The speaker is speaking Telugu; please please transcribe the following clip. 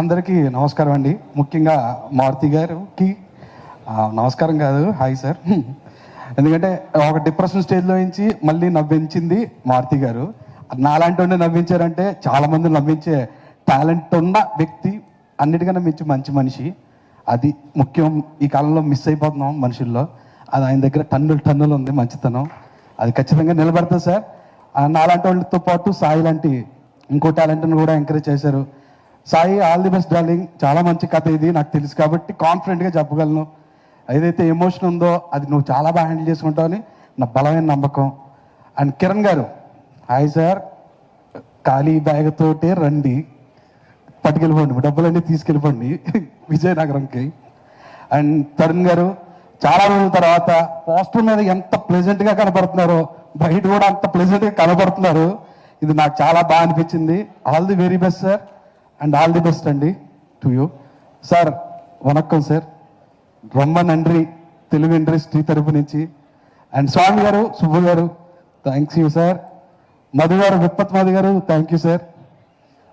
అందరికీ నమస్కారం అండి. ముఖ్యంగా మారుతి గారికి నమస్కారం కాదు, హాయ్ సార్. ఎందుకంటే ఒక డిప్రెషన్ స్టేజ్లో నుంచి మళ్ళీ నవ్వించింది మారుతి గారు. నాలాంటి వాడిని నవ్వించారంటే చాలామంది నవ్వించే టాలెంట్ ఉన్న వ్యక్తి, అన్నిటికన్నా మించి మంచి మనిషి. అది ముఖ్యం. ఈ కాలంలో మిస్ అయిపోతున్నాం మనుషుల్లో. అది ఆయన దగ్గర టన్నులు ఉంది మంచితనం. అది ఖచ్చితంగా నిలబెడతారు సార్. నాలాంటి వాళ్ళతో పాటు సాయి లాంటి ఇంకో టాలెంట్ని కూడా ఎంకరేజ్ చేశారు. Sai, all the best darling. చాలా మంచి కథ ఇది, నాకు తెలుసు కాబట్టి కాన్ఫిడెంట్గా చెప్పగలను. ఏదైతే ఎమోషన్ ఉందో అది నువ్వు చాలా బాగా హ్యాండిల్ చేసుకుంటావు అని నా బలమైన నమ్మకం. అండ్ కిరణ్ గారు, హాయ్ సార్. ఖాళీ బ్యాగ్ తోటే రండి, పట్టుకెళ్ళిపోండి, డబ్బులన్నీ తీసుకెళ్ళిపోండి విజయనగరంకి. అండ్ తరుణ్ గారు, చాలా రోజుల తర్వాత పోస్టర్ మీద ఎంత ప్లెజెంట్గా కనబడుతున్నారో బయట కూడా అంత ప్లెజెంట్గా కనబడుతున్నారు. ఇది నాకు చాలా బాగా అనిపించింది. All the very best sir, and all the best అండి టు యూ సార్. వనక్కం సార్, రొమ్మ నండ్రి తెలుగు ఇండస్ట్రీ తరపు నుంచి. అండ్ స్వామి గారు, సుబ్బు గారు, థ్యాంక్స్ యూ సార్. మధు గారు, విప్పత్ మధు గారు, థ్యాంక్ యూ సార్.